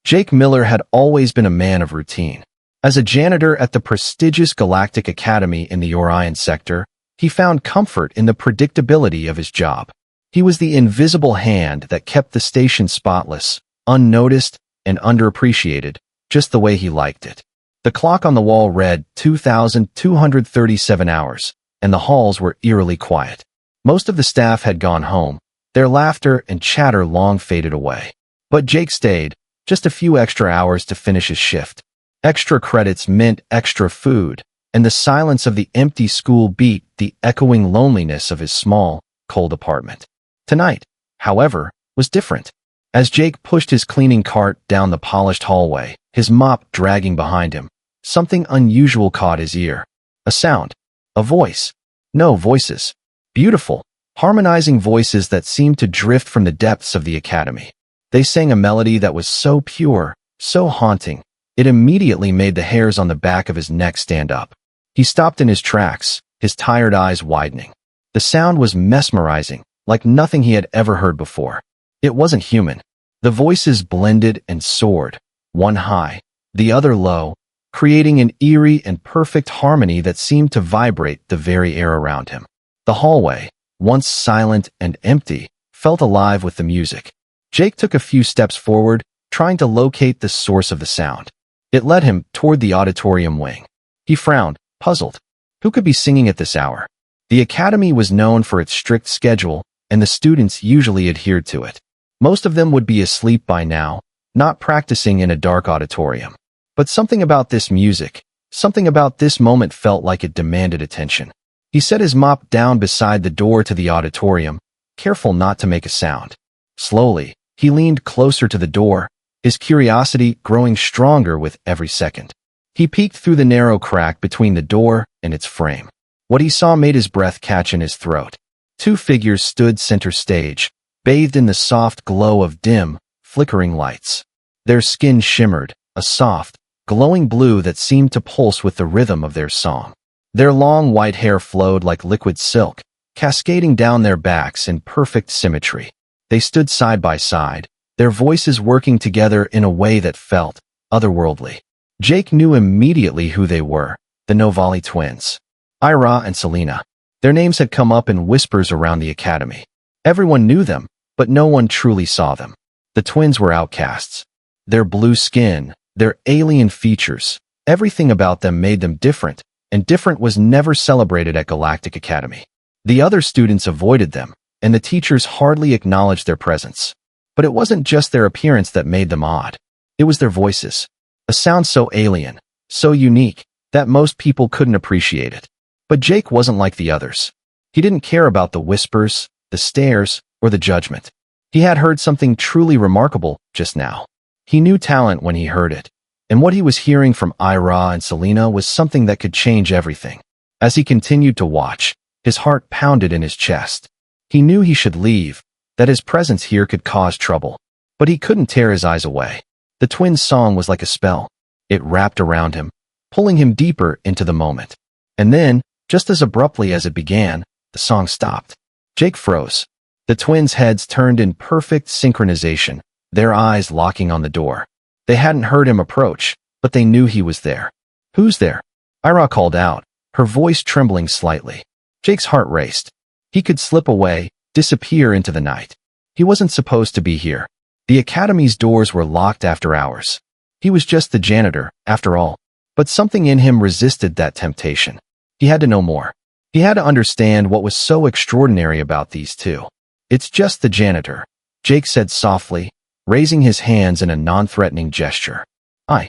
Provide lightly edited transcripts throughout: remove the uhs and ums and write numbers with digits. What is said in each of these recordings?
Jake Miller had always been a man of routine. As a janitor at the prestigious Galactic Academy in the Orion sector, he found comfort in the predictability of his job. He was the invisible hand that kept the station spotless, unnoticed, and underappreciated, just the way he liked it. The clock on the wall read 2,237 hours, and the halls were eerily quiet. Most of the staff had gone home, their laughter and chatter long faded away. But Jake stayed, just a few extra hours to finish his shift. Extra credits meant extra food, and the silence of the empty school beat the echoing loneliness of his small, cold apartment. Tonight, however, was different. As Jake pushed his cleaning cart down the polished hallway, his mop dragging behind him, something unusual caught his ear. A sound. A voice. No, voices. Beautiful, harmonizing voices that seemed to drift from the depths of the academy. They sang a melody that was so pure, so haunting, it immediately made the hairs on the back of his neck stand up. He stopped in his tracks, his tired eyes widening. The sound was mesmerizing, like nothing he had ever heard before. It wasn't human. The voices blended and soared, one high, the other low, creating an eerie and perfect harmony that seemed to vibrate the very air around him. The hallway, once silent and empty, felt alive with the music. Jake took a few steps forward, trying to locate the source of the sound. It led him toward the auditorium wing. He frowned, puzzled. Who could be singing at this hour? The academy was known for its strict schedule, and the students usually adhered to it. Most of them would be asleep by now, not practicing in a dark auditorium. But something about this music, something about this moment felt like it demanded attention. He set his mop down beside the door to the auditorium, careful not to make a sound. Slowly, he leaned closer to the door, his curiosity growing stronger with every second. He peeked through the narrow crack between the door and its frame. What he saw made his breath catch in his throat. Two figures stood center stage, bathed in the soft glow of dim, flickering lights. Their skin shimmered, a soft, glowing blue that seemed to pulse with the rhythm of their song. Their long white hair flowed like liquid silk, cascading down their backs in perfect symmetry. They stood side by side, their voices working together in a way that felt otherworldly. Jake knew immediately who they were, the Novali twins. Ayra and Selena. Their names had come up in whispers around the academy. Everyone knew them, but no one truly saw them. The twins were outcasts. Their blue skin, their alien features, everything about them made them different, and different was never celebrated at Galactic Academy. The other students avoided them, and the teachers hardly acknowledged their presence. But it wasn't just their appearance that made them odd. It was their voices. A sound so alien, so unique, that most people couldn't appreciate it. But Jake wasn't like the others. He didn't care about the whispers, the stares, or the judgment. He had heard something truly remarkable just now. He knew talent when he heard it, and what he was hearing from Ayra and Selena was something that could change everything. As he continued to watch, his heart pounded in his chest. He knew he should leave, that his presence here could cause trouble, but he couldn't tear his eyes away. The twins' song was like a spell. It wrapped around him, pulling him deeper into the moment. And then, just as abruptly as it began, the song stopped. Jake froze. The twins' heads turned in perfect synchronization, their eyes locking on the door. They hadn't heard him approach, but they knew he was there. "Who's there?" Ayra called out, her voice trembling slightly. Jake's heart raced. He could slip away, disappear into the night. He wasn't supposed to be here. The academy's doors were locked after hours. He was just the janitor, after all. But something in him resisted that temptation. He had to know more. He had to understand what was so extraordinary about these two. "It's just the janitor," Jake said softly, raising his hands in a non-threatening gesture. I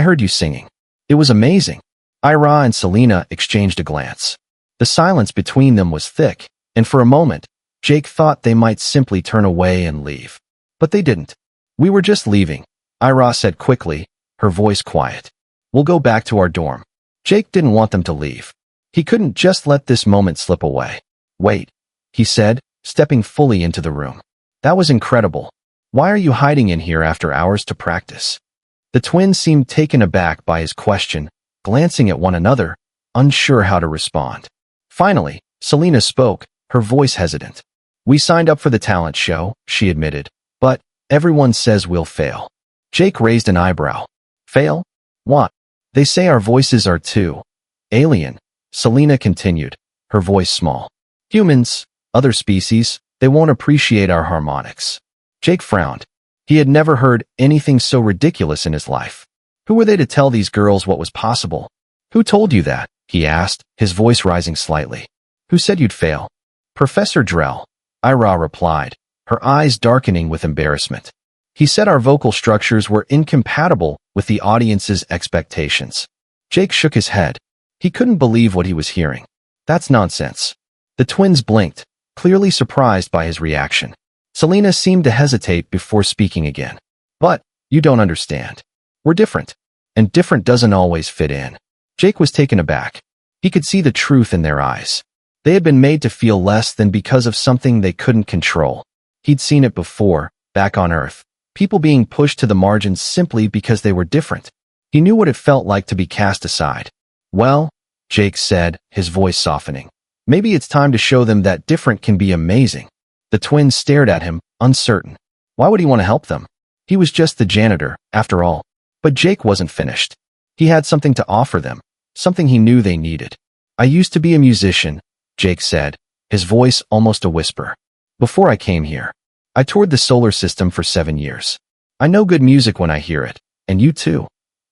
heard you singing. It was amazing." Ayra and Selena exchanged a glance. The silence between them was thick, and for a moment, Jake thought they might simply turn away and leave. But they didn't. "We were just leaving," Ayra said quickly, her voice quiet. "We'll go back to our dorm." Jake didn't want them to leave. He couldn't just let this moment slip away. "Wait," he said, stepping fully into the room. "That was incredible. Why are you hiding in here after hours to practice?" The twins seemed taken aback by his question, glancing at one another, unsure how to respond. Finally, Selena spoke, her voice hesitant. "We signed up for the talent show," she admitted, "but everyone says we'll fail." Jake raised an eyebrow. Fail? What? They say our voices are too alien, Selena continued, her voice small. Humans, other species, they won't appreciate our harmonics. Jake frowned. He had never heard anything so ridiculous in his life. Who were they to tell these girls what was possible? Who told you that? He asked, his voice rising slightly. Who said you'd fail? Professor Drell, Ayra replied, her eyes darkening with embarrassment. He said our vocal structures were incompatible with the audience's expectations. Jake shook his head. He couldn't believe what he was hearing. That's nonsense. The twins blinked, clearly surprised by his reaction. Selena seemed to hesitate before speaking again. But, you don't understand. We're different. And different doesn't always fit in. Jake was taken aback. He could see the truth in their eyes. They had been made to feel less than because of something they couldn't control. He'd seen it before, back on Earth. People being pushed to the margins simply because they were different. He knew what it felt like to be cast aside. Well, Jake said, his voice softening. Maybe it's time to show them that different can be amazing. The twins stared at him, uncertain. Why would he want to help them? He was just the janitor, after all. But Jake wasn't finished. He had something to offer them, something he knew they needed. I used to be a musician, Jake said, his voice almost a whisper. Before I came here, I toured the solar system for 7 years. I know good music when I hear it, and you too.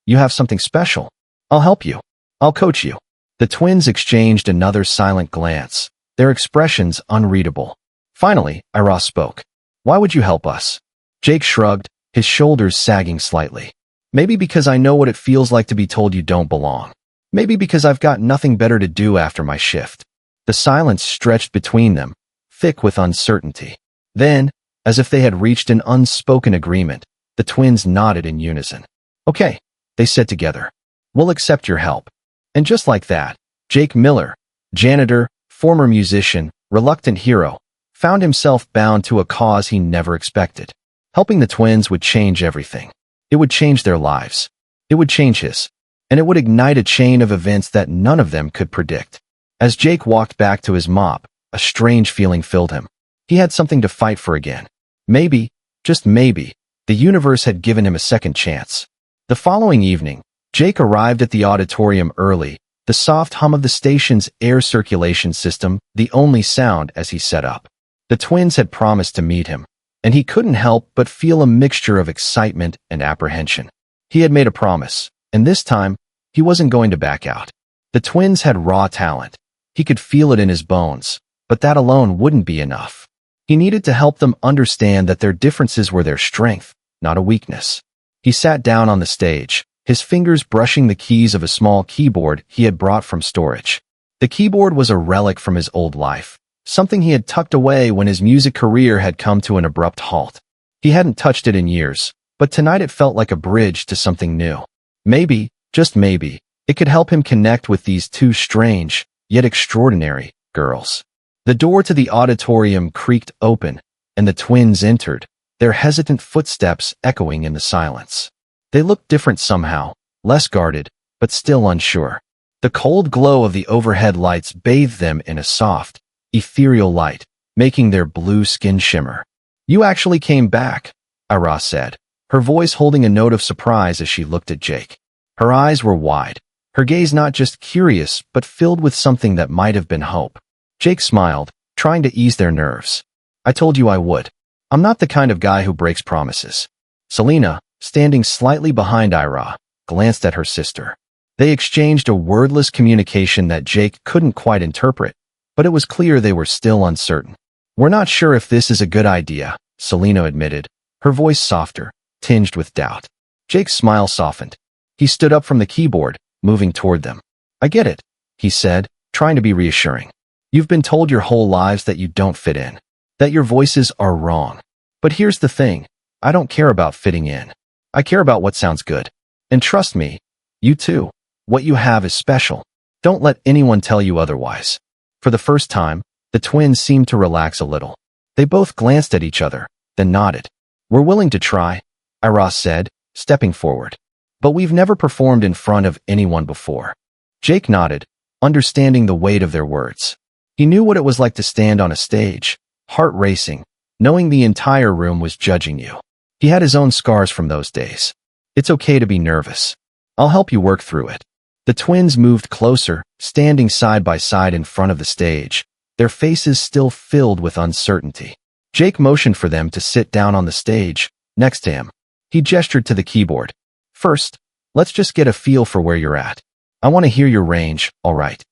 You have something special. I'll help you. I'll coach you. The twins exchanged another silent glance, their expressions unreadable. Finally, Ayra spoke. Why would you help us? Jake shrugged, his shoulders sagging slightly. Maybe because I know what it feels like to be told you don't belong. Maybe because I've got nothing better to do after my shift. The silence stretched between them, thick with uncertainty. Then, as if they had reached an unspoken agreement, the twins nodded in unison. Okay, they said together. We'll accept your help. And just like that, Jake Miller, janitor, former musician, reluctant hero, found himself bound to a cause he never expected. Helping the twins would change everything. It would change their lives. It would change his. And it would ignite a chain of events that none of them could predict. As Jake walked back to his mop, a strange feeling filled him. He had something to fight for again. Maybe, just maybe, the universe had given him a second chance. The following evening, Jake arrived at the auditorium early, the soft hum of the station's air circulation system the only sound as he set up. The twins had promised to meet him, and he couldn't help but feel a mixture of excitement and apprehension. He had made a promise, and this time, he wasn't going to back out. The twins had raw talent. He could feel it in his bones, but that alone wouldn't be enough. He needed to help them understand that their differences were their strength, not a weakness. He sat down on the stage, his fingers brushing the keys of a small keyboard he had brought from storage. The keyboard was a relic from his old life, something he had tucked away when his music career had come to an abrupt halt. He hadn't touched it in years, but tonight it felt like a bridge to something new. Maybe, just maybe, it could help him connect with these two strange, yet extraordinary, girls. The door to the auditorium creaked open, and the twins entered, their hesitant footsteps echoing in the silence. They looked different somehow, less guarded, but still unsure. The cold glow of the overhead lights bathed them in a soft, ethereal light, making their blue skin shimmer. You actually came back, Ayra said, her voice holding a note of surprise as she looked at Jake. Her eyes were wide, her gaze not just curious but filled with something that might have been hope. Jake smiled, trying to ease their nerves. I told you I would. I'm not the kind of guy who breaks promises. Selena, standing slightly behind Ayra, glanced at her sister. They exchanged a wordless communication that Jake couldn't quite interpret, but it was clear they were still uncertain. We're not sure if this is a good idea, Selena admitted, her voice softer, tinged with doubt. Jake's smile softened. He stood up from the keyboard, moving toward them. I get it, he said, trying to be reassuring. You've been told your whole lives that you don't fit in, that your voices are wrong. But here's the thing, I don't care about fitting in. I care about what sounds good. And trust me, you too. What you have is special. Don't let anyone tell you otherwise. For the first time, the twins seemed to relax a little. They both glanced at each other, then nodded. We're willing to try, Ayra said, stepping forward. But we've never performed in front of anyone before. Jake nodded, understanding the weight of their words. He knew what it was like to stand on a stage, heart racing, knowing the entire room was judging you. He had his own scars from those days. It's okay to be nervous. I'll help you work through it. The twins moved closer, standing side by side in front of the stage, their faces still filled with uncertainty. Jake motioned for them to sit down on the stage, next to him. He gestured to the keyboard. First, let's just get a feel for where you're at. I want to hear your range, all right?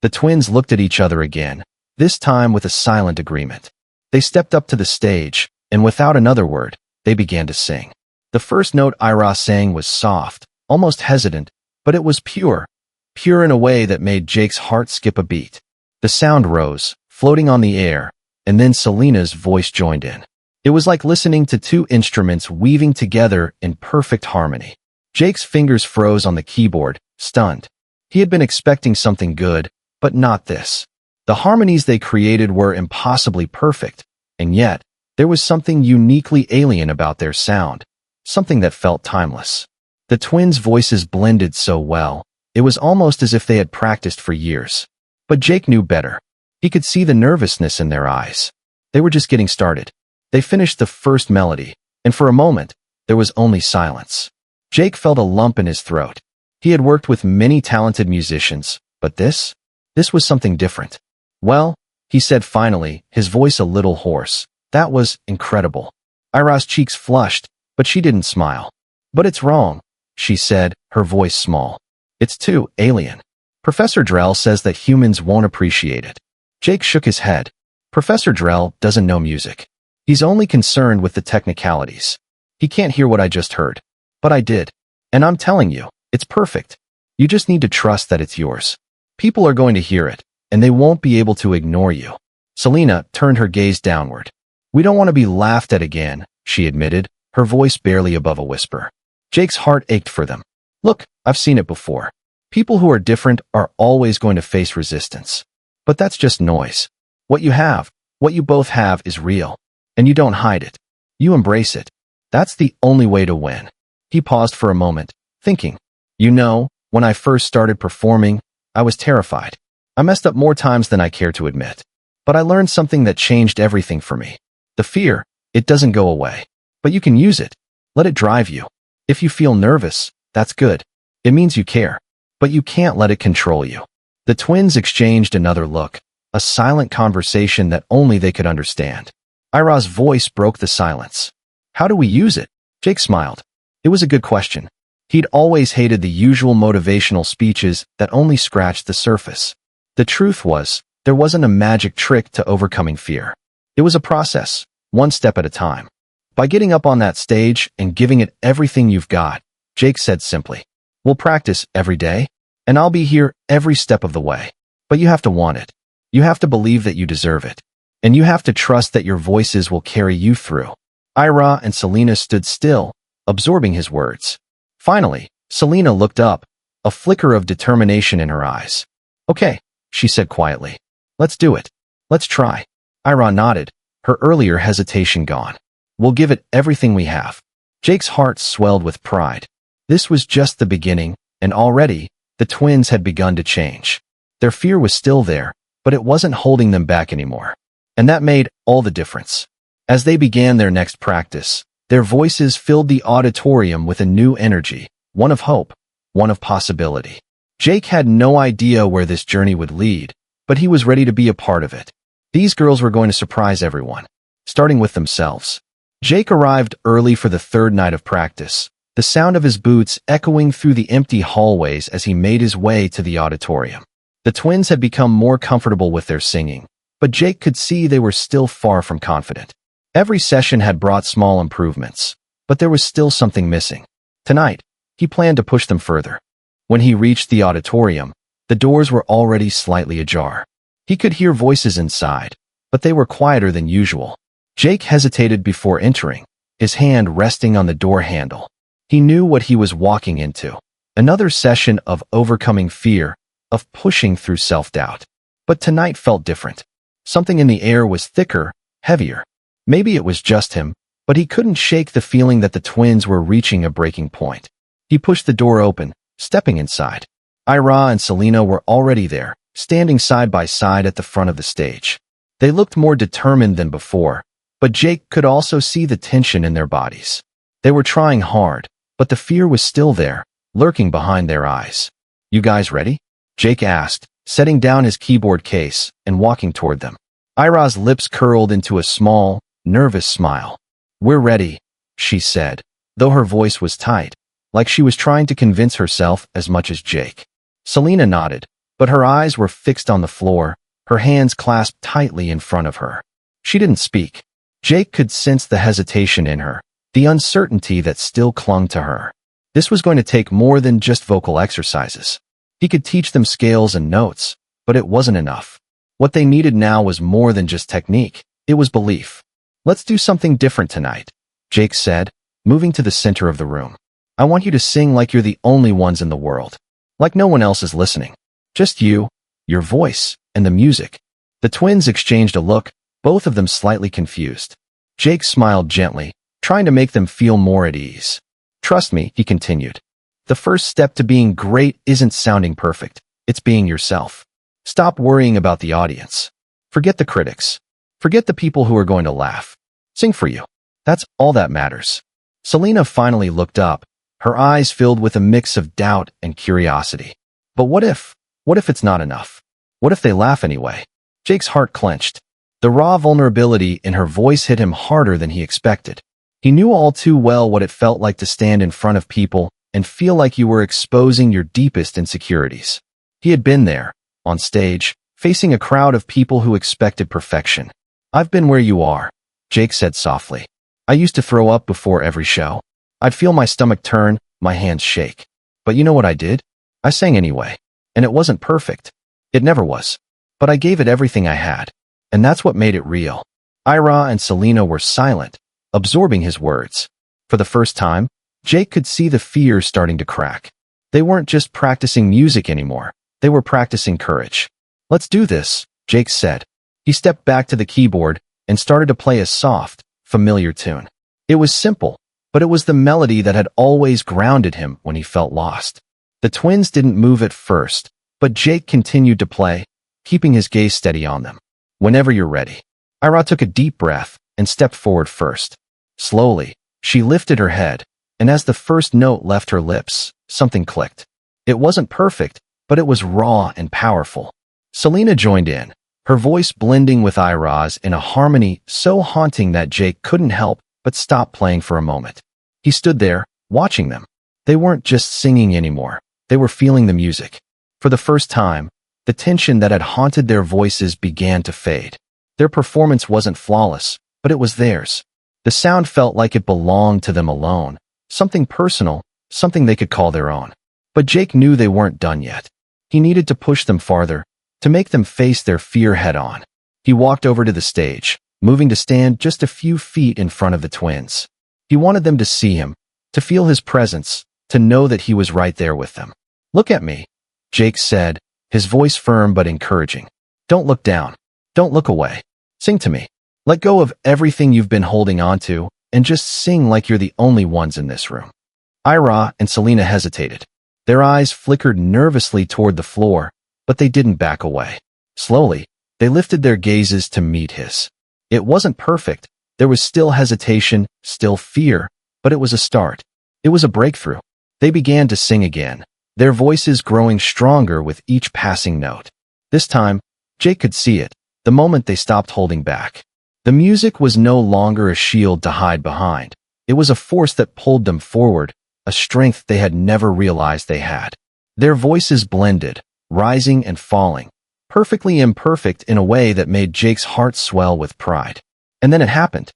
The twins looked at each other again, this time with a silent agreement. They stepped up to the stage, and without another word, they began to sing. The first note Ayra sang was soft, almost hesitant, but it was pure in a way that made Jake's heart skip a beat. The sound rose, floating on the air, and then Selena's voice joined in. It was like listening to two instruments weaving together in perfect harmony. Jake's fingers froze on the keyboard, stunned. He had been expecting something good, but not this. The harmonies they created were impossibly perfect, and yet, there was something uniquely alien about their sound, something that felt timeless. The twins' voices blended so well, it was almost as if they had practiced for years. But Jake knew better. He could see the nervousness in their eyes. They were just getting started. They finished the first melody, and for a moment, there was only silence. Jake felt a lump in his throat. He had worked with many talented musicians, but this was something different. Well, he said finally, his voice a little hoarse. That was incredible. Ayra's cheeks flushed, but she didn't smile. But it's wrong, she said, her voice small. It's too alien. Professor Drell says that humans won't appreciate it. Jake shook his head. Professor Drell doesn't know music. He's only concerned with the technicalities. He can't hear what I just heard. But I did. And I'm telling you, it's perfect. You just need to trust that it's yours. People are going to hear it, and they won't be able to ignore you. Selena turned her gaze downward. We don't want to be laughed at again, she admitted, her voice barely above a whisper. Jake's heart ached for them. Look, I've seen it before. People who are different are always going to face resistance. But that's just noise. What you both have is real. And you don't hide it. You embrace it. That's the only way to win. He paused for a moment, thinking. You know, when I first started performing, I was terrified. I messed up more times than I care to admit. But I learned something that changed everything for me. The fear, it doesn't go away. But you can use it. Let it drive you. If you feel nervous, that's good. It means you care. But you can't let it control you. The twins exchanged another look, a silent conversation that only they could understand. Ayra's voice broke the silence. How do we use it? Jake smiled. It was a good question. He'd always hated the usual motivational speeches that only scratched the surface. The truth was, there wasn't a magic trick to overcoming fear. It was a process, one step at a time. By getting up on that stage and giving it everything you've got, Jake said simply, we'll practice every day, and I'll be here every step of the way. But you have to want it. You have to believe that you deserve it. And you have to trust that your voices will carry you through. Ayra and Selena stood still, absorbing his words. Finally, Selena looked up, a flicker of determination in her eyes. Okay, she said quietly. Let's do it. Let's try. Ayra nodded, her earlier hesitation gone. We'll give it everything we have. Jake's heart swelled with pride. This was just the beginning, and already, the twins had begun to change. Their fear was still there, but it wasn't holding them back anymore. And that made all the difference. As they began their next practice, their voices filled the auditorium with a new energy, one of hope, one of possibility. Jake had no idea where this journey would lead, but he was ready to be a part of it. These girls were going to surprise everyone, starting with themselves. Jake arrived early for the third night of practice, the sound of his boots echoing through the empty hallways as he made his way to the auditorium. The twins had become more comfortable with their singing, but Jake could see they were still far from confident. Every session had brought small improvements, but there was still something missing. Tonight, he planned to push them further. When he reached the auditorium, the doors were already slightly ajar. He could hear voices inside, but they were quieter than usual. Jake hesitated before entering, his hand resting on the door handle. He knew what he was walking into. Another session of overcoming fear, of pushing through self-doubt. But tonight felt different. Something in the air was thicker, heavier. Maybe it was just him, but he couldn't shake the feeling that the twins were reaching a breaking point. He pushed the door open, stepping inside. Ayra and Selena were already there, standing side by side at the front of the stage. They looked more determined than before, but Jake could also see the tension in their bodies. They were trying hard, but the fear was still there, lurking behind their eyes. "You guys ready?" Jake asked, setting down his keyboard case and walking toward them. Ayra's lips curled into a small, nervous smile. "We're ready," she said, though her voice was tight, like she was trying to convince herself as much as Jake. Selena nodded, but her eyes were fixed on the floor, her hands clasped tightly in front of her. She didn't speak. Jake could sense the hesitation in her, the uncertainty that still clung to her. This was going to take more than just vocal exercises. He could teach them scales and notes, but it wasn't enough. What they needed now was more than just technique, it was belief. "Let's do something different tonight," Jake said, moving to the center of the room. "I want you to sing like you're the only ones in the world. Like no one else is listening. Just you, your voice, and the music." The twins exchanged a look, both of them slightly confused. Jake smiled gently, trying to make them feel more at ease. "Trust me," he continued. "The first step to being great isn't sounding perfect, it's being yourself. Stop worrying about the audience. Forget the critics. Forget the people who are going to laugh. Sing for you. That's all that matters." Selena finally looked up, her eyes filled with a mix of doubt and curiosity. "But what if it's not enough? What if they laugh anyway?" Jake's heart clenched. The raw vulnerability in her voice hit him harder than he expected. He knew all too well what it felt like to stand in front of people and feel like you were exposing your deepest insecurities. He had been there, on stage, facing a crowd of people who expected perfection. "I've been where you are," Jake said softly. "I used to throw up before every show. I'd feel my stomach turn, my hands shake. But you know what I did? I sang anyway. And it wasn't perfect. It never was. But I gave it everything I had. And that's what made it real." Ayra and Selena were silent, absorbing his words. For the first time, Jake could see the fear starting to crack. They weren't just practicing music anymore. They were practicing courage. "Let's do this," Jake said. He stepped back to the keyboard and started to play a soft, familiar tune. It was simple, but it was the melody that had always grounded him when he felt lost. The twins didn't move at first, but Jake continued to play, keeping his gaze steady on them. "Whenever you're ready." Ayra took a deep breath and stepped forward first. Slowly, she lifted her head, and as the first note left her lips, something clicked. It wasn't perfect, but it was raw and powerful. Selena joined in, her voice blending with Ayra's in a harmony so haunting that Jake couldn't help but stop playing for a moment. He stood there, watching them. They weren't just singing anymore, they were feeling the music. For the first time, the tension that had haunted their voices began to fade. Their performance wasn't flawless, but it was theirs. The sound felt like it belonged to them alone, something personal, something they could call their own. But Jake knew they weren't done yet. He needed to push them farther, to make them face their fear head-on. He walked over to the stage, moving to stand just a few feet in front of the twins. He wanted them to see him, to feel his presence, to know that he was right there with them. "Look at me," Jake said, his voice firm but encouraging. "Don't look down. Don't look away. Sing to me. Let go of everything you've been holding on to, and just sing like you're the only ones in this room." Ayra and Selena hesitated. Their eyes flickered nervously toward the floor, but they didn't back away. Slowly, they lifted their gazes to meet his. It wasn't perfect. There was still hesitation, still fear, but it was a start. It was a breakthrough. They began to sing again, their voices growing stronger with each passing note. This time, Jake could see it, the moment they stopped holding back. The music was no longer a shield to hide behind. It was a force that pulled them forward, a strength they had never realized they had. Their voices blended, rising and falling, perfectly imperfect in a way that made Jake's heart swell with pride. And then it happened.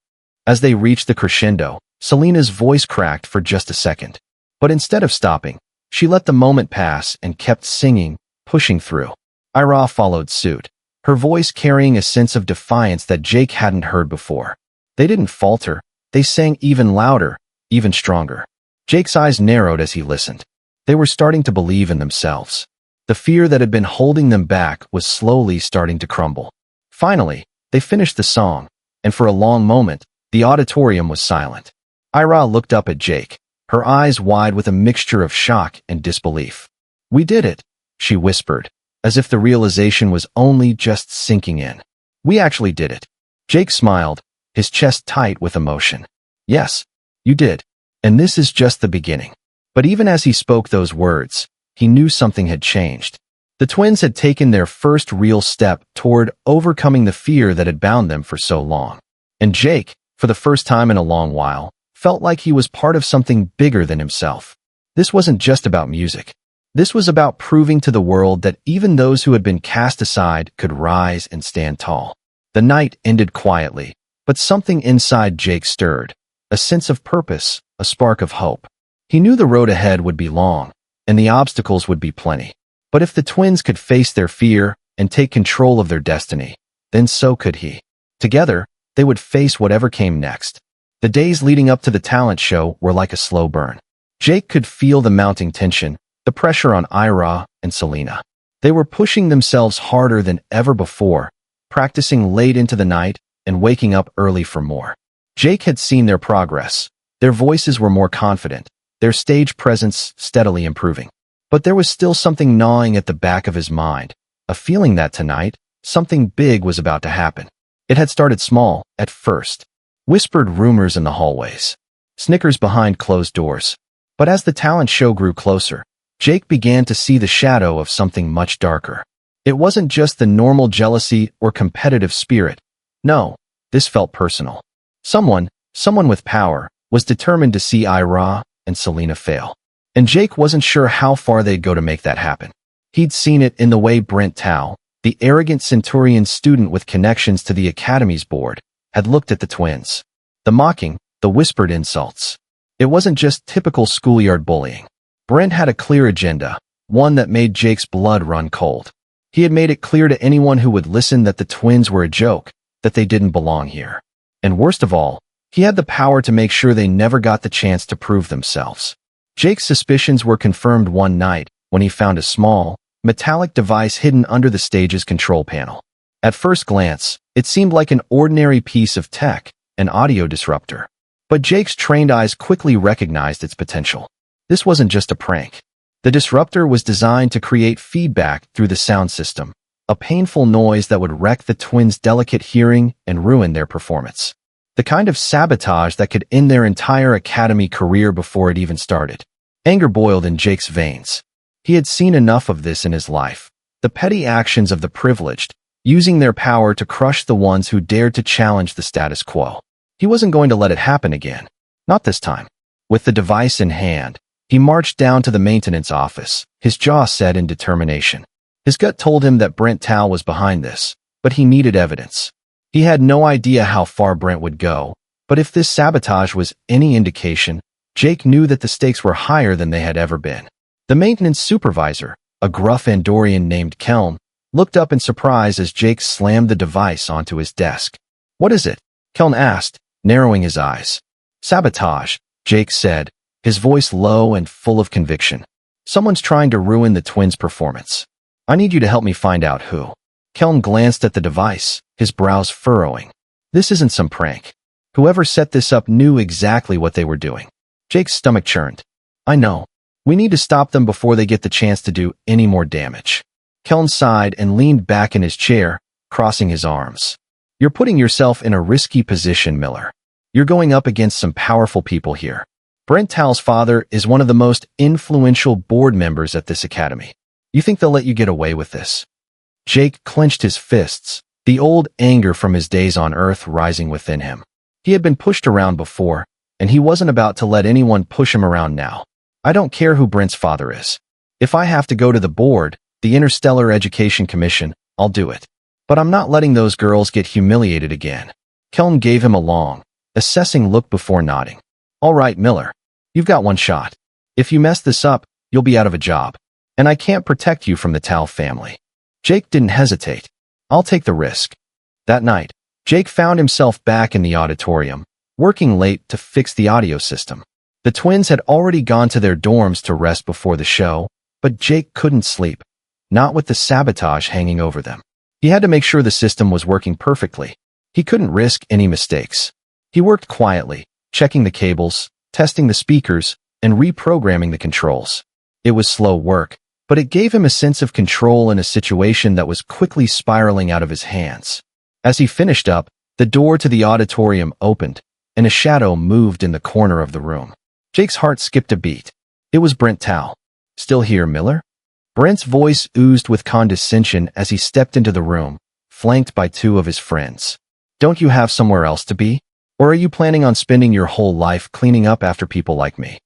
As they reached the crescendo, Selena's voice cracked for just a second. But instead of stopping, she let the moment pass and kept singing, pushing through. Ayra followed suit, her voice carrying a sense of defiance that Jake hadn't heard before. They didn't falter, they sang even louder, even stronger. Jake's eyes narrowed as he listened. They were starting to believe in themselves. The fear that had been holding them back was slowly starting to crumble. Finally, they finished the song, and for a long moment, the auditorium was silent. Ayra looked up at Jake, her eyes wide with a mixture of shock and disbelief. "We did it," she whispered, as if the realization was only just sinking in. "We actually did it." Jake smiled, his chest tight with emotion. "Yes, you did. And this is just the beginning. But even as he spoke those words, he knew something had changed. The twins had taken their first real step toward overcoming the fear that had bound them for so long. And Jake, for the first time in a long while, felt like he was part of something bigger than himself. This wasn't just about music. This was about proving to the world that even those who had been cast aside could rise and stand tall. The night ended quietly, but something inside Jake stirred, a sense of purpose, a spark of hope. He knew the road ahead would be long, and the obstacles would be plenty. But if the twins could face their fear and take control of their destiny, then so could he. Together, they would face whatever came next. The days leading up to the talent show were like a slow burn. Jake could feel the mounting tension, the pressure on Ayra and Selena. They were pushing themselves harder than ever before, practicing late into the night and waking up early for more. Jake had seen their progress. Their voices were more confident, their stage presence steadily improving. But there was still something gnawing at the back of his mind, a feeling that tonight, something big was about to happen. It had started small, at first. Whispered rumors in the hallways. Snickers behind closed doors. But as the talent show grew closer, Jake began to see the shadow of something much darker. It wasn't just the normal jealousy or competitive spirit. No, this felt personal. Someone with power, was determined to see Ayra and Selena fail. And Jake wasn't sure how far they'd go to make that happen. He'd seen it in the way Brent Tao, the arrogant Centurion student with connections to the Academy's board, had looked at the twins. The mocking, the whispered insults. It wasn't just typical schoolyard bullying. Brent had a clear agenda, one that made Jake's blood run cold. He had made it clear to anyone who would listen that the twins were a joke, that they didn't belong here. And worst of all, he had the power to make sure they never got the chance to prove themselves. Jake's suspicions were confirmed one night when he found a small, metallic device hidden under the stage's control panel. At first glance, it seemed like an ordinary piece of tech, an audio disruptor. But Jake's trained eyes quickly recognized its potential. This wasn't just a prank. The disruptor was designed to create feedback through the sound system, a painful noise that would wreck the twins' delicate hearing and ruin their performance. The kind of sabotage that could end their entire academy career before it even started. Anger boiled in Jake's veins. He had seen enough of this in his life. The petty actions of the privileged, using their power to crush the ones who dared to challenge the status quo. He wasn't going to let it happen again. Not this time. With the device in hand, he marched down to the maintenance office, his jaw set in determination. His gut told him that Brent Tao was behind this, but he needed evidence. He had no idea how far Brent would go, but if this sabotage was any indication, Jake knew that the stakes were higher than they had ever been. The maintenance supervisor, a gruff Andorian named Kelm, looked up in surprise as Jake slammed the device onto his desk. "What is it?" Kelm asked, narrowing his eyes. "Sabotage," Jake said, his voice low and full of conviction. "Someone's trying to ruin the twins' performance. I need you to help me find out who." Kelm glanced at the device, his brows furrowing. This isn't some prank. Whoever set this up knew exactly what they were doing. Jake's stomach churned. "I know. We need to stop them before they get the chance to do any more damage." Kelm sighed and leaned back in his chair, crossing his arms. "You're putting yourself in a risky position, Miller. You're going up against some powerful people here. Brent Tao's father is one of the most influential board members at this academy. You think they'll let you get away with this?" Jake clenched his fists, the old anger from his days on Earth rising within him. He had been pushed around before, and he wasn't about to let anyone push him around now. "I don't care who Brent's father is. If I have to go to the board, the Interstellar Education Commission, I'll do it. But I'm not letting those girls get humiliated again." Kelm gave him a long, assessing look before nodding. "All right, Miller. You've got one shot. If you mess this up, you'll be out of a job. And I can't protect you from the Tao family." Jake didn't hesitate. "I'll take the risk." That night, Jake found himself back in the auditorium, working late to fix the audio system. The twins had already gone to their dorms to rest before the show, but Jake couldn't sleep, not with the sabotage hanging over them. He had to make sure the system was working perfectly. He couldn't risk any mistakes. He worked quietly, checking the cables, testing the speakers, and reprogramming the controls. It was slow work, but it gave him a sense of control in a situation that was quickly spiraling out of his hands. As he finished up, the door to the auditorium opened, and a shadow moved in the corner of the room. Jake's heart skipped a beat. It was Brent Tao. Still here, Miller? Brent's voice oozed with condescension as he stepped into the room, flanked by two of his friends. Don't you have somewhere else to be? Or are you planning on spending your whole life cleaning up after people like me?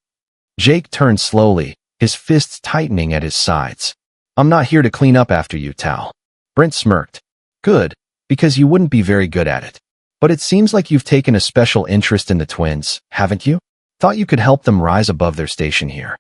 Jake turned slowly, his fists tightening at his sides. I'm not here to clean up after you, Tao. Brent smirked. Good, because you wouldn't be very good at it. But it seems like you've taken a special interest in the twins, haven't you? Thought you could help them rise above their station here.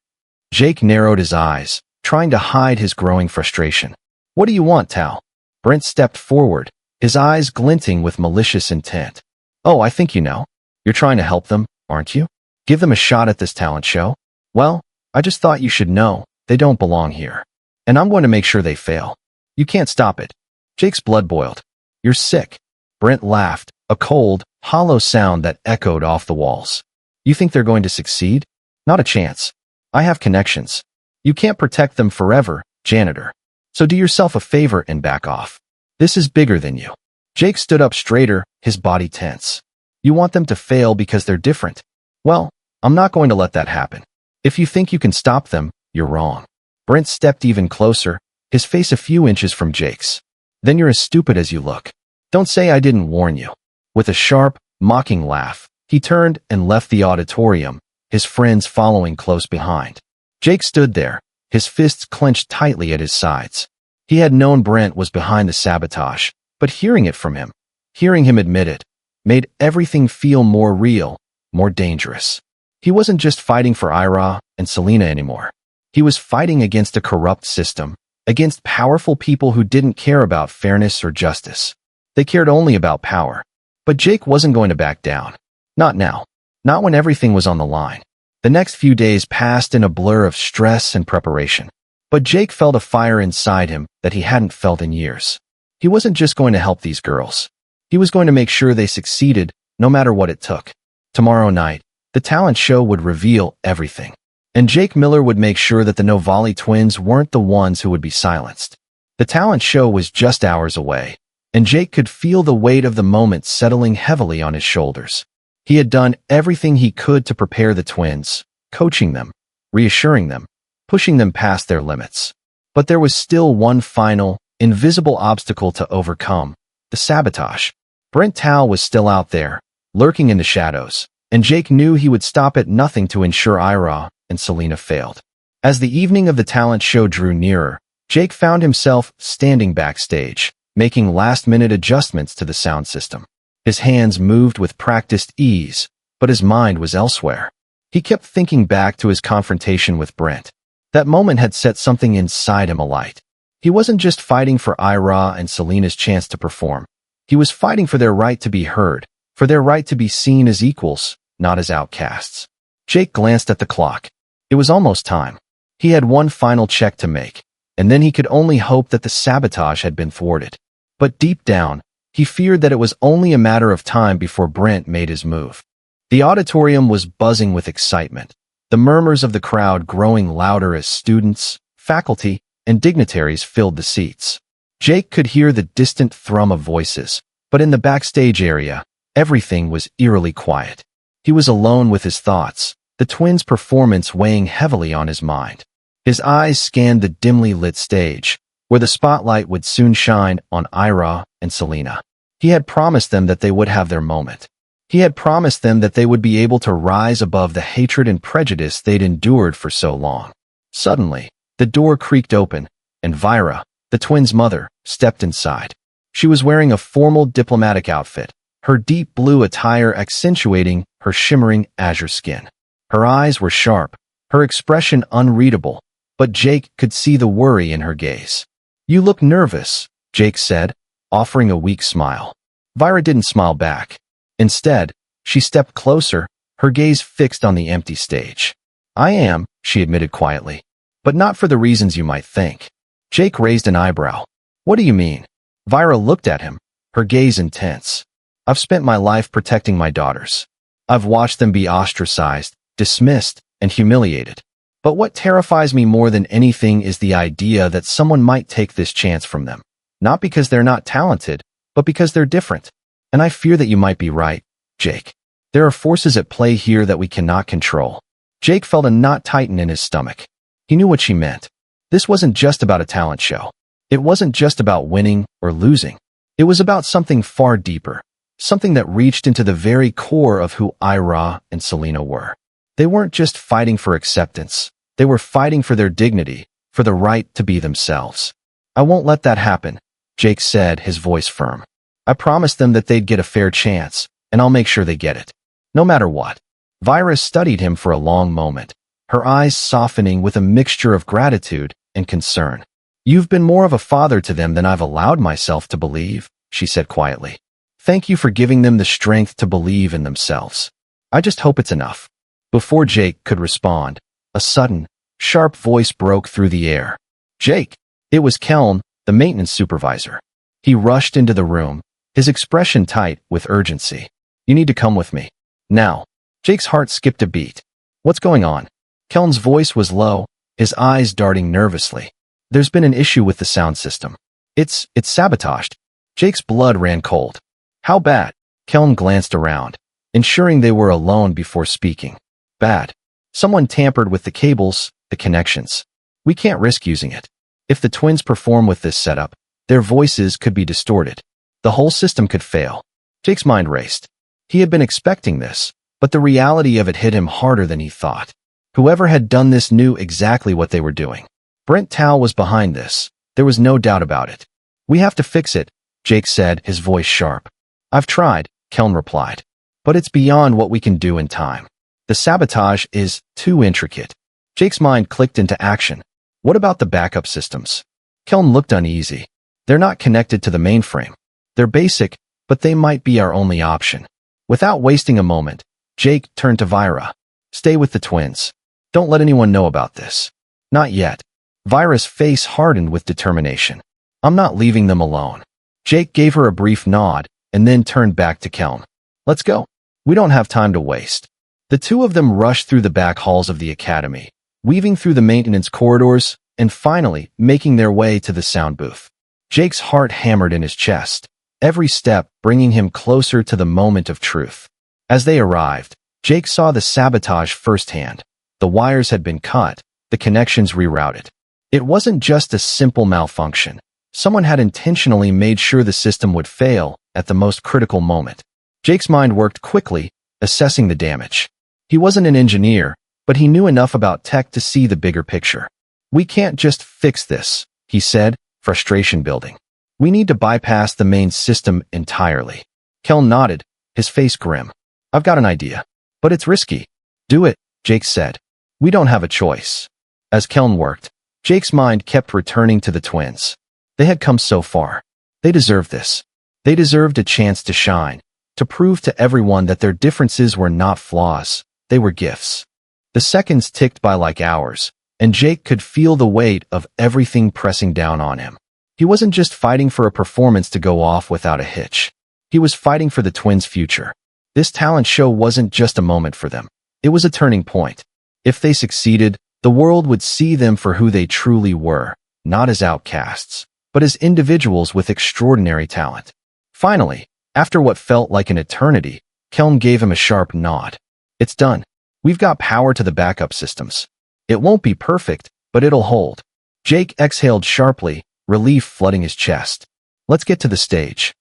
Jake narrowed his eyes, trying to hide his growing frustration. What do you want, Tao? Brent stepped forward, his eyes glinting with malicious intent. Oh, I think you know. You're trying to help them, aren't you? Give them a shot at this talent show? Well, I just thought you should know, they don't belong here. And I'm going to make sure they fail. You can't stop it. Jake's blood boiled. You're sick. Brent laughed, a cold, hollow sound that echoed off the walls. You think they're going to succeed? Not a chance. I have connections. You can't protect them forever, janitor. So do yourself a favor and back off. This is bigger than you. Jake stood up straighter, his body tense. You want them to fail because they're different? Well, I'm not going to let that happen. If you think you can stop them, you're wrong. Brent stepped even closer, his face a few inches from Jake's. Then you're as stupid as you look. Don't say I didn't warn you. With a sharp, mocking laugh, he turned and left the auditorium, his friends following close behind. Jake stood there, his fists clenched tightly at his sides. He had known Brent was behind the sabotage, but hearing it from him, hearing him admit it, made everything feel more real, more dangerous. He wasn't just fighting for Ayra and Selena anymore. He was fighting against a corrupt system, against powerful people who didn't care about fairness or justice. They cared only about power. But Jake wasn't going to back down. Not now. Not when everything was on the line. The next few days passed in a blur of stress and preparation. But Jake felt a fire inside him that he hadn't felt in years. He wasn't just going to help these girls. He was going to make sure they succeeded, no matter what it took. Tomorrow night, the talent show would reveal everything. And Jake Miller would make sure that the Novali twins weren't the ones who would be silenced. The talent show was just hours away, and Jake could feel the weight of the moment settling heavily on his shoulders. He had done everything he could to prepare the twins, coaching them, reassuring them, pushing them past their limits. But there was still one final, invisible obstacle to overcome: the sabotage. Brent Tao was still out there, lurking in the shadows, and Jake knew he would stop at nothing to ensure Ayra and Selena failed. As the evening of the talent show drew nearer, Jake found himself standing backstage, making last-minute adjustments to the sound system. His hands moved with practiced ease, but his mind was elsewhere. He kept thinking back to his confrontation with Brent. That moment had set something inside him alight. He wasn't just fighting for Ayra and Selena's chance to perform. He was fighting for their right to be heard, for their right to be seen as equals, not as outcasts. Jake glanced at the clock. It was almost time. He had one final check to make, and then he could only hope that the sabotage had been thwarted. But deep down, he feared that it was only a matter of time before Brent made his move. The auditorium was buzzing with excitement, the murmurs of the crowd growing louder as students, faculty, and dignitaries filled the seats. Jake could hear the distant thrum of voices, but in the backstage area, everything was eerily quiet. He was alone with his thoughts, the twins' performance weighing heavily on his mind. His eyes scanned the dimly lit stage, where the spotlight would soon shine on Ayra and Selena. He had promised them that they would have their moment. He had promised them that they would be able to rise above the hatred and prejudice they'd endured for so long. Suddenly, the door creaked open, and Vyra, the twins' mother, stepped inside. She was wearing a formal diplomatic outfit, her deep blue attire accentuating her shimmering azure skin. Her eyes were sharp, her expression unreadable, but Jake could see the worry in her gaze. "You look nervous," Jake said, offering a weak smile. Vyra didn't smile back. Instead, she stepped closer, her gaze fixed on the empty stage. "I am," she admitted quietly, "but not for the reasons you might think." Jake raised an eyebrow. "What do you mean?" Vyra looked at him, her gaze intense. "I've spent my life protecting my daughters. I've watched them be ostracized, dismissed, and humiliated. But what terrifies me more than anything is the idea that someone might take this chance from them. Not because they're not talented, but because they're different. And I fear that you might be right, Jake. There are forces at play here that we cannot control." Jake felt a knot tighten in his stomach. He knew what she meant. This wasn't just about a talent show. It wasn't just about winning or losing. It was about something far deeper, something that reached into the very core of who Ayra and Selena were. They weren't just fighting for acceptance. They were fighting for their dignity, for the right to be themselves. "I won't let that happen," Jake said, his voice firm. "I promised them that they'd get a fair chance, and I'll make sure they get it. No matter what." Vyra studied him for a long moment, her eyes softening with a mixture of gratitude and concern. "You've been more of a father to them than I've allowed myself to believe," she said quietly. "Thank you for giving them the strength to believe in themselves. I just hope it's enough." Before Jake could respond, a sudden, sharp voice broke through the air. "Jake!" It was Keln, the maintenance supervisor. He rushed into the room, his expression tight with urgency. "You need to come with me. Now." Jake's heart skipped a beat. "What's going on?" Keln's voice was low, his eyes darting nervously. "There's been an issue with the sound system. It's sabotaged." Jake's blood ran cold. "How bad?" Keln glanced around, ensuring they were alone before speaking. "Bad. Someone tampered with the cables, the connections. We can't risk using it. If the twins perform with this setup, their voices could be distorted. The whole system could fail." Jake's mind raced. He had been expecting this, but the reality of it hit him harder than he thought. Whoever had done this knew exactly what they were doing. Brent Tao was behind this. There was no doubt about it. "We have to fix it," Jake said, his voice sharp. "I've tried," Keln replied. "But it's beyond what we can do in time. The sabotage is too intricate." Jake's mind clicked into action. "What about the backup systems?" Keln looked uneasy. "They're not connected to the mainframe. They're basic, but they might be our only option." Without wasting a moment, Jake turned to Vyra. "Stay with the twins. Don't let anyone know about this." "Not yet." Vyra's face hardened with determination. "I'm not leaving them alone." Jake gave her a brief nod and then turned back to Keln. "Let's go. We don't have time to waste." The two of them rushed through the back halls of the academy, weaving through the maintenance corridors and finally making their way to the sound booth. Jake's heart hammered in his chest, every step bringing him closer to the moment of truth. As they arrived, Jake saw the sabotage firsthand. The wires had been cut, the connections rerouted. It wasn't just a simple malfunction. Someone had intentionally made sure the system would fail at the most critical moment. Jake's mind worked quickly, assessing the damage. He wasn't an engineer, but he knew enough about tech to see the bigger picture. "We can't just fix this," he said, frustration building. "We need to bypass the main system entirely." Keln nodded, his face grim. "I've got an idea. But it's risky." "Do it," Jake said. "We don't have a choice." As Keln worked, Jake's mind kept returning to the twins. They had come so far. They deserved this. They deserved a chance to shine, to prove to everyone that their differences were not flaws, they were gifts. The seconds ticked by like hours, and Jake could feel the weight of everything pressing down on him. He wasn't just fighting for a performance to go off without a hitch. He was fighting for the twins' future. This talent show wasn't just a moment for them. It was a turning point. If they succeeded, the world would see them for who they truly were, not as outcasts, but as individuals with extraordinary talent. Finally, after what felt like an eternity, Keln gave him a sharp nod. "It's done. We've got power to the backup systems. It won't be perfect, but it'll hold." Jake exhaled sharply, relief flooding his chest. "Let's get to the stage."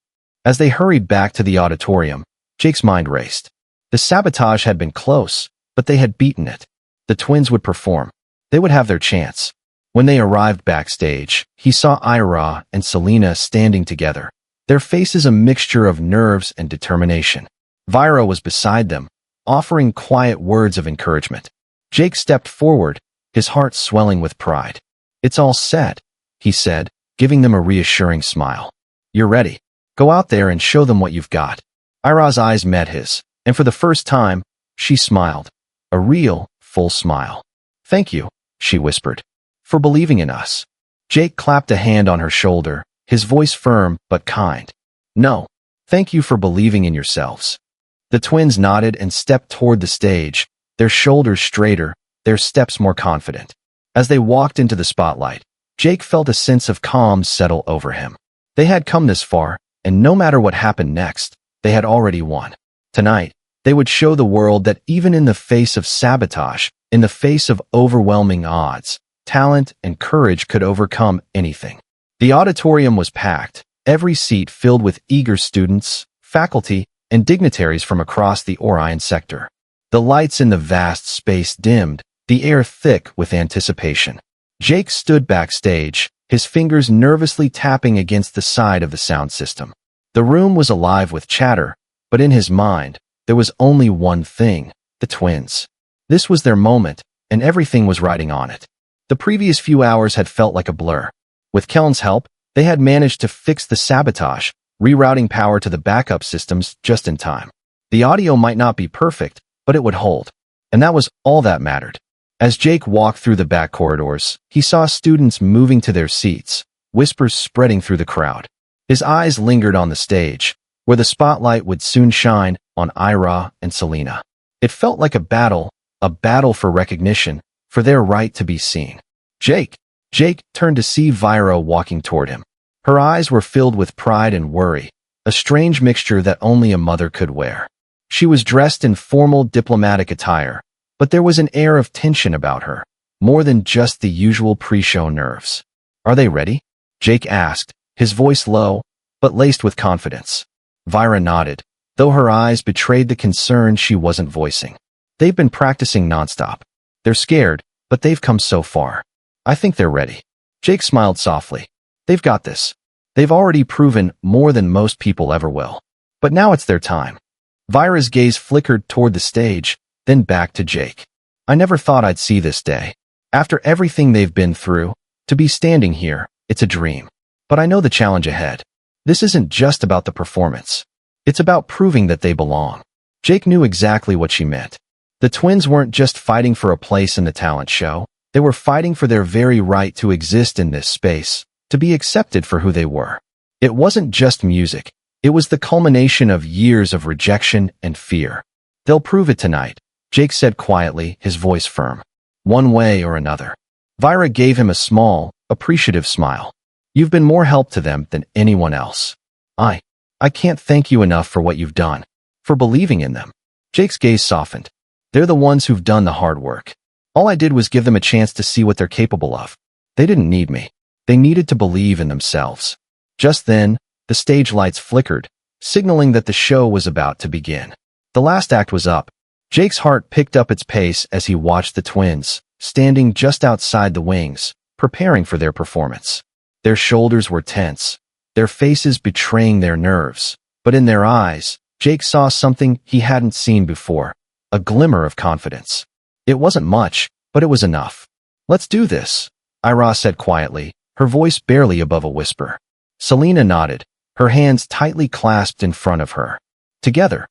As they hurried back to the auditorium, Jake's mind raced. The sabotage had been close, but they had beaten it. The twins would perform. They would have their chance. When they arrived backstage, he saw Ayra and Selena standing together, their faces a mixture of nerves and determination. Vyra was beside them, offering quiet words of encouragement. Jake stepped forward, his heart swelling with pride. "It's all set," he said, giving them a reassuring smile. "You're ready. Go out there and show them what you've got." Ayra's eyes met his, and for the first time, she smiled. A real, full smile. "Thank you," she whispered, "for believing in us." Jake clapped a hand on her shoulder, his voice firm but kind. "No, thank you for believing in yourselves." The twins nodded and stepped toward the stage, their shoulders straighter, their steps more confident. As they walked into the spotlight, Jake felt a sense of calm settle over him. They had come this far, and no matter what happened next, they had already won. Tonight, They would show the world that even in the face of sabotage, in the face of overwhelming odds, talent and courage could overcome anything. The auditorium was packed, every seat filled with eager students, faculty, and dignitaries from across the Orion sector. The lights in the vast space dimmed, the air thick with anticipation. Jake stood backstage, his fingers nervously tapping against the side of the sound system. The room was alive with chatter, but in his mind, there was only one thing: the twins. This was their moment, and everything was riding on it. The previous few hours had felt like a blur. With Kellen's help, they had managed to fix the sabotage, rerouting power to the backup systems just in time. The audio might not be perfect, but it would hold. And that was all that mattered. As Jake walked through the back corridors, he saw students moving to their seats, whispers spreading through the crowd. His eyes lingered on the stage, where the spotlight would soon shine on Ayra and Selena. It felt like a battle for recognition, for their right to be seen. Jake turned to see Vyra walking toward him. Her eyes were filled with pride and worry, a strange mixture that only a mother could wear. She was dressed in formal diplomatic attire, but there was an air of tension about her, more than just the usual pre-show nerves. "Are they ready?" Jake asked, his voice low, but laced with confidence. Vyra nodded, though her eyes betrayed the concern she wasn't voicing. "They've been practicing nonstop. They're scared, but they've come so far. I think they're ready." Jake smiled softly. "They've got this. They've already proven more than most people ever will. But now it's their time." Vyra's gaze flickered toward the stage, then back to Jake. "I never thought I'd see this day. After everything they've been through, to be standing here, it's a dream. But I know the challenge ahead. This isn't just about the performance. It's about proving that they belong." Jake knew exactly what she meant. The twins weren't just fighting for a place in the talent show. They were fighting for their very right to exist in this space, to be accepted for who they were. It wasn't just music. It was the culmination of years of rejection and fear. "They'll prove it tonight," Jake said quietly, his voice firm. "One way or another." Vyra gave him a small, appreciative smile. "You've been more help to them than anyone else. I can't thank you enough for what you've done, for believing in them." Jake's gaze softened. "They're the ones who've done the hard work. All I did was give them a chance to see what they're capable of. They didn't need me. They needed to believe in themselves." Just then, the stage lights flickered, signaling that the show was about to begin. The last act was up. Jake's heart picked up its pace as he watched the twins, standing just outside the wings, preparing for their performance. Their shoulders were tense, their faces betraying their nerves, but in their eyes, Jake saw something he hadn't seen before, a glimmer of confidence. It wasn't much, but it was enough. "Let's do this," Ayra said quietly, her voice barely above a whisper. Selena nodded, her hands tightly clasped in front of her. Together,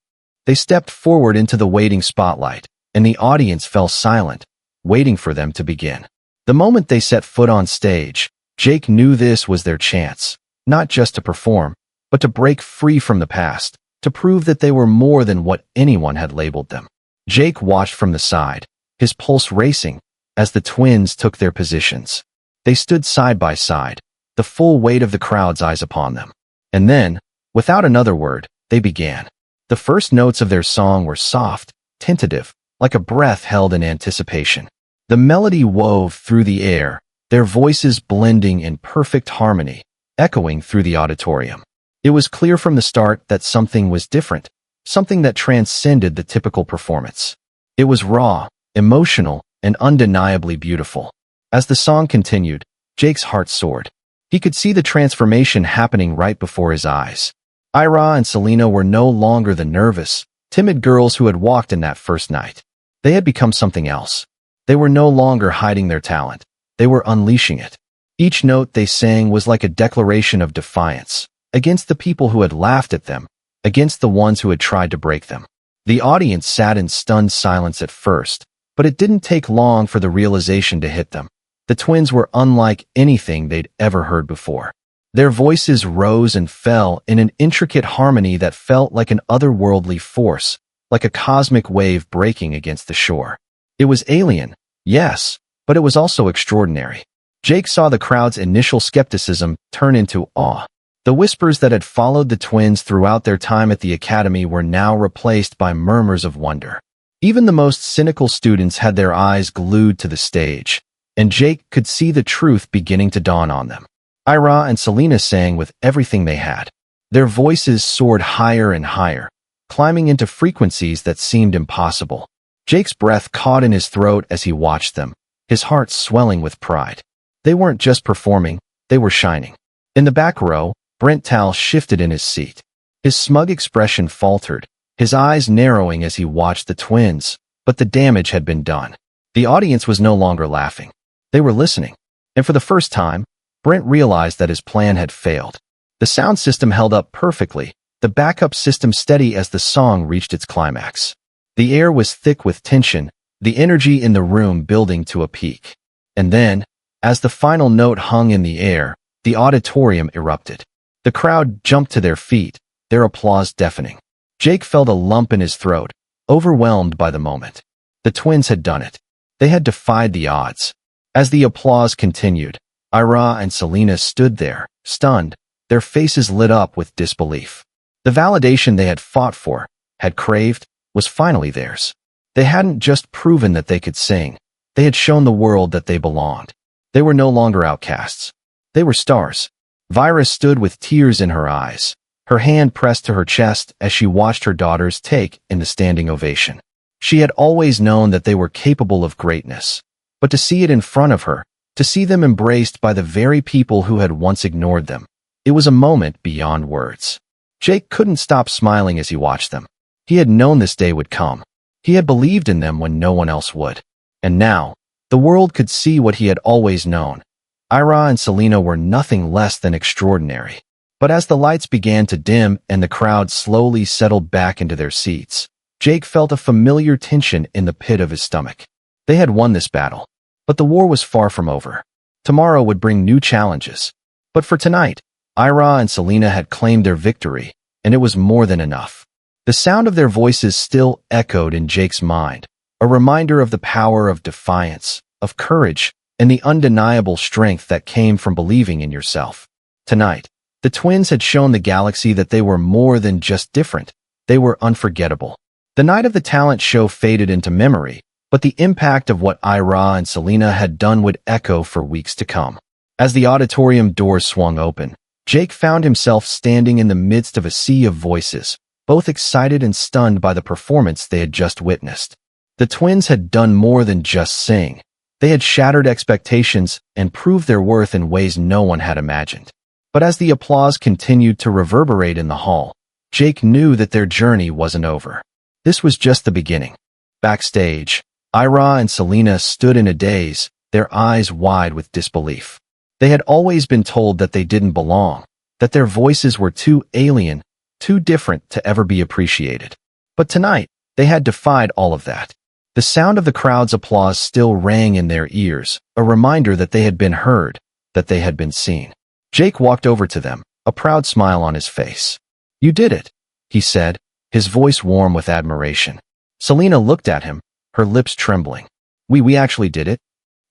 they stepped forward into the waiting spotlight, and the audience fell silent, waiting for them to begin. The moment they set foot on stage, Jake knew this was their chance, not just to perform, but to break free from the past, to prove that they were more than what anyone had labeled them. Jake watched from the side, his pulse racing, as the twins took their positions. They stood side by side, the full weight of the crowd's eyes upon them. And then, without another word, they began. The first notes of their song were soft, tentative, like a breath held in anticipation. The melody wove through the air, their voices blending in perfect harmony, echoing through the auditorium. It was clear from the start that something was different, something that transcended the typical performance. It was raw, emotional, and undeniably beautiful. As the song continued, Jake's heart soared. He could see the transformation happening right before his eyes. Ayra and Selena were no longer the nervous, timid girls who had walked in that first night. They had become something else. They were no longer hiding their talent. They were unleashing it. Each note they sang was like a declaration of defiance, against the people who had laughed at them, against the ones who had tried to break them. The audience sat in stunned silence at first, but it didn't take long for the realization to hit them. The twins were unlike anything they'd ever heard before. Their voices rose and fell in an intricate harmony that felt like an otherworldly force, like a cosmic wave breaking against the shore. It was alien, yes, but it was also extraordinary. Jake saw the crowd's initial skepticism turn into awe. The whispers that had followed the twins throughout their time at the academy were now replaced by murmurs of wonder. Even the most cynical students had their eyes glued to the stage, and Jake could see the truth beginning to dawn on them. Ayra and Selena sang with everything they had. Their voices soared higher and higher, climbing into frequencies that seemed impossible. Jake's breath caught in his throat as he watched them, his heart swelling with pride. They weren't just performing, they were shining. In the back row, Brent Tal shifted in his seat. His smug expression faltered, his eyes narrowing as he watched the twins, but the damage had been done. The audience was no longer laughing. They were listening. And for the first time, Brent realized that his plan had failed. The sound system held up perfectly, the backup system steady as the song reached its climax. The air was thick with tension, the energy in the room building to a peak. And then, as the final note hung in the air, the auditorium erupted. The crowd jumped to their feet, their applause deafening. Jake felt a lump in his throat, overwhelmed by the moment. The twins had done it. They had defied the odds. As the applause continued, Ayra and Selena stood there, stunned, their faces lit up with disbelief. The validation they had fought for, had craved, was finally theirs. They hadn't just proven that they could sing, they had shown the world that they belonged. They were no longer outcasts. They were stars. Vyra stood with tears in her eyes, her hand pressed to her chest as she watched her daughters take in the standing ovation. She had always known that they were capable of greatness, but to see it in front of her, to see them embraced by the very people who had once ignored them, it was a moment beyond words. Jake couldn't stop smiling as he watched them. He had known this day would come. He had believed in them when no one else would. And now, the world could see what he had always known. Ayra and Selena were nothing less than extraordinary. But as the lights began to dim and the crowd slowly settled back into their seats, Jake felt a familiar tension in the pit of his stomach. They had won this battle. But the war was far from over. Tomorrow would bring new challenges. But for tonight, Ayra and Selena had claimed their victory, and it was more than enough. The sound of their voices still echoed in Jake's mind, a reminder of the power of defiance, of courage, and the undeniable strength that came from believing in yourself. Tonight, the twins had shown the galaxy that they were more than just different, they were unforgettable. The night of the talent show faded into memory, but the impact of what Ayra and Selena had done would echo for weeks to come. As the auditorium doors swung open, Jake found himself standing in the midst of a sea of voices, both excited and stunned by the performance they had just witnessed. The twins had done more than just sing. They had shattered expectations and proved their worth in ways no one had imagined. But as the applause continued to reverberate in the hall, Jake knew that their journey wasn't over. This was just the beginning. Backstage, Ayra and Selena stood in a daze, their eyes wide with disbelief. They had always been told that they didn't belong, that their voices were too alien, too different to ever be appreciated. But tonight, they had defied all of that. The sound of the crowd's applause still rang in their ears, a reminder that they had been heard, that they had been seen. Jake walked over to them, a proud smile on his face. "You did it," he said, his voice warm with admiration. Selena looked at him, her lips trembling. We actually did it."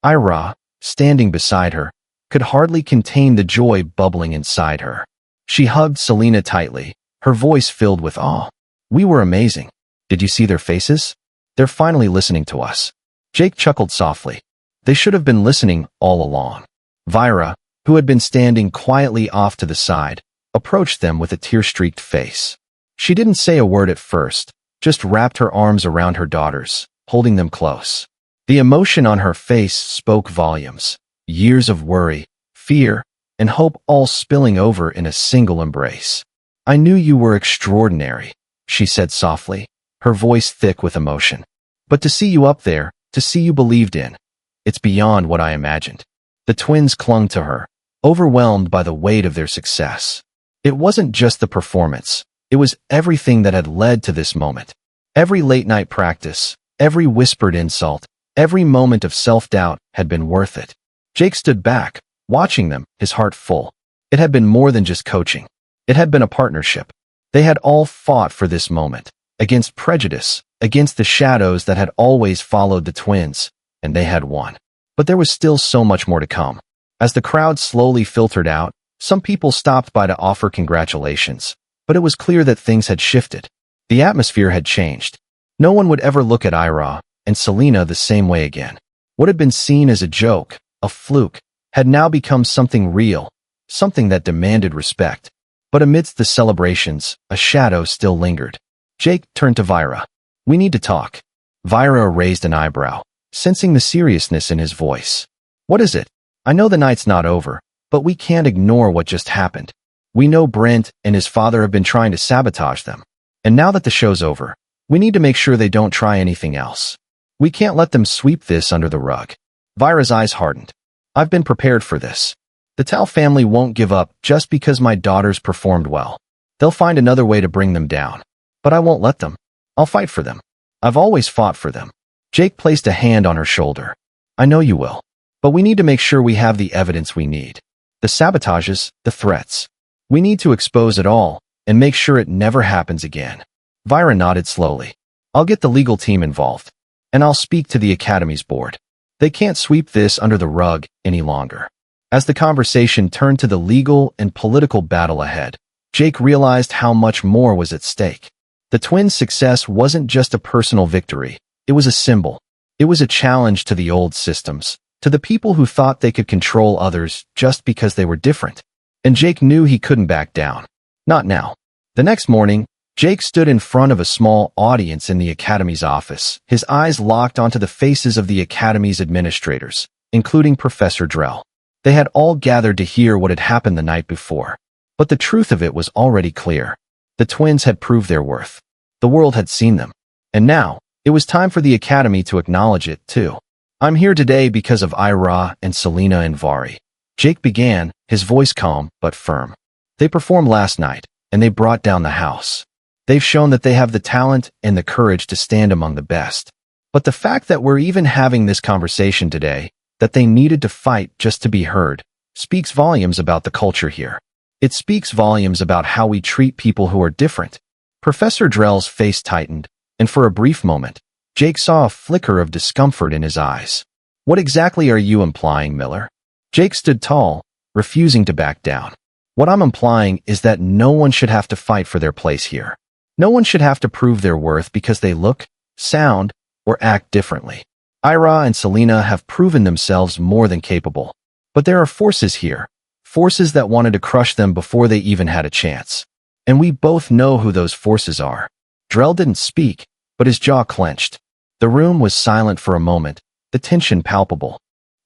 Ayra, standing beside her, could hardly contain the joy bubbling inside her. She hugged Selena tightly, her voice filled with awe. "We were amazing. Did you see their faces? They're finally listening to us." Jake chuckled softly. They should have been listening all along. Vyra, who had been standing quietly off to the side, approached them with a tear-streaked face. She didn't say a word at first, just wrapped her arms around her daughters, holding them close. The emotion on her face spoke volumes. Years of worry, fear, and hope all spilling over in a single embrace. "I knew you were extraordinary," she said softly, her voice thick with emotion. "But to see you up there, to see you believed in, it's beyond what I imagined." The twins clung to her, overwhelmed by the weight of their success. It wasn't just the performance, it was everything that had led to this moment. Every late-night practice, every whispered insult, every moment of self-doubt had been worth it. Jake stood back, watching them, his heart full. It had been more than just coaching. It had been a partnership. They had all fought for this moment, against prejudice, against the shadows that had always followed the twins, and they had won. But there was still so much more to come. As the crowd slowly filtered out, Some people stopped by to offer congratulations, but it was clear that things had shifted. The atmosphere had changed. No one would ever look at Ayra and Selena the same way again. What had been seen as a joke, a fluke, had now become something real, something that demanded respect. But amidst the celebrations, a shadow still lingered. Jake turned to Vyra. "We need to talk." Vyra raised an eyebrow, sensing the seriousness in his voice. "What is it? I know the night's not over, but we can't ignore what just happened. We know Brent and his father have been trying to sabotage them. And now that the show's over, we need to make sure they don't try anything else. We can't let them sweep this under the rug." Vyra's eyes hardened. "I've been prepared for this. The Tal family won't give up just because my daughters performed well. They'll find another way to bring them down. But I won't let them. I'll fight for them. I've always fought for them." Jake placed a hand on her shoulder. "I know you will. But we need to make sure we have the evidence we need. The sabotages, the threats. We need to expose it all and make sure it never happens again." Vyra nodded slowly. "I'll get the legal team involved. And I'll speak to the Academy's board. They can't sweep this under the rug any longer." As the conversation turned to the legal and political battle ahead, Jake realized how much more was at stake. The twins' success wasn't just a personal victory. It was a symbol. It was a challenge to the old systems, to the people who thought they could control others just because they were different. And Jake knew he couldn't back down. Not now. The next morning, Jake stood in front of a small audience in the Academy's office, his eyes locked onto the faces of the Academy's administrators, including Professor Drell. They had all gathered to hear what had happened the night before. But the truth of it was already clear. The twins had proved their worth. The world had seen them. And now, it was time for the Academy to acknowledge it, too. "I'm here today because of Ayra and Selena and Vari." Jake began, his voice calm but firm. "They performed last night, and they brought down the house. They've shown that they have the talent and the courage to stand among the best. But the fact that we're even having this conversation today, that they needed to fight just to be heard, speaks volumes about the culture here. It speaks volumes about how we treat people who are different." Professor Drell's face tightened, and for a brief moment, Jake saw a flicker of discomfort in his eyes. "What exactly are you implying, Miller?" Jake stood tall, refusing to back down. "What I'm implying is that no one should have to fight for their place here. No one should have to prove their worth because they look, sound, or act differently. Ayra and Selena have proven themselves more than capable. But there are forces here, forces that wanted to crush them before they even had a chance. And we both know who those forces are." Drell didn't speak, but his jaw clenched. The room was silent for a moment, the tension palpable.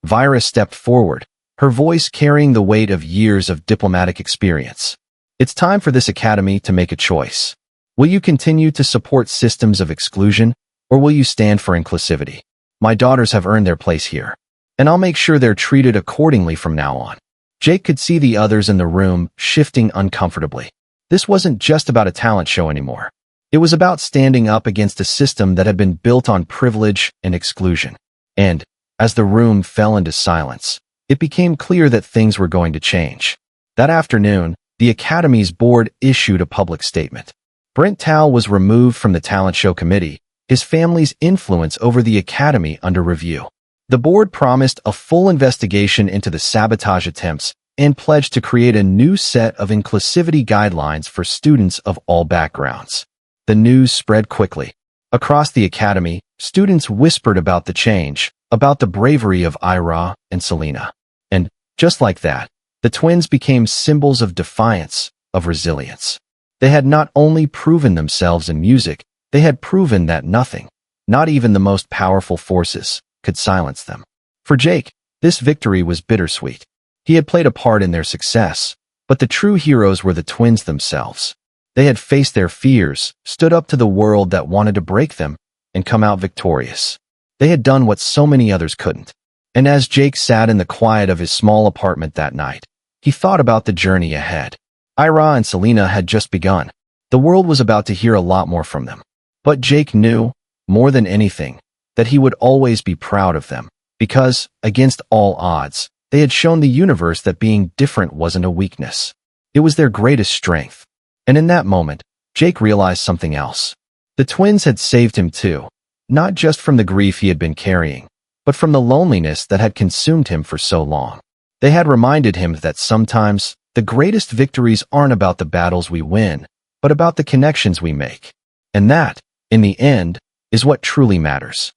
Vyra stepped forward, her voice carrying the weight of years of diplomatic experience. "It's time for this Academy to make a choice. Will you continue to support systems of exclusion, or will you stand for inclusivity? My daughters have earned their place here, and I'll make sure they're treated accordingly from now on." Jake could see the others in the room shifting uncomfortably. This wasn't just about a talent show anymore. It was about standing up against a system that had been built on privilege and exclusion. And, as the room fell into silence, it became clear that things were going to change. That afternoon, the Academy's board issued a public statement. Brent Tal was removed from the talent show committee, his family's influence over the Academy under review. The board promised a full investigation into the sabotage attempts and pledged to create a new set of inclusivity guidelines for students of all backgrounds. The news spread quickly. Across the Academy, students whispered about the change, about the bravery of Ayra and Selena. And, just like that, the twins became symbols of defiance, of resilience. They had not only proven themselves in music, they had proven that nothing, not even the most powerful forces, could silence them. For Jake, this victory was bittersweet. He had played a part in their success, but the true heroes were the twins themselves. They had faced their fears, stood up to the world that wanted to break them, and come out victorious. They had done what so many others couldn't. And as Jake sat in the quiet of his small apartment that night, he thought about the journey ahead. Ayra and Selena had just begun. The world was about to hear a lot more from them. But Jake knew, more than anything, that he would always be proud of them, because, against all odds, they had shown the universe that being different wasn't a weakness. It was their greatest strength. And in that moment, Jake realized something else. The twins had saved him too, not just from the grief he had been carrying, but from the loneliness that had consumed him for so long. They had reminded him that sometimes, The greatest victories aren't about the battles we win, but about the connections we make. And that, in the end, is what truly matters.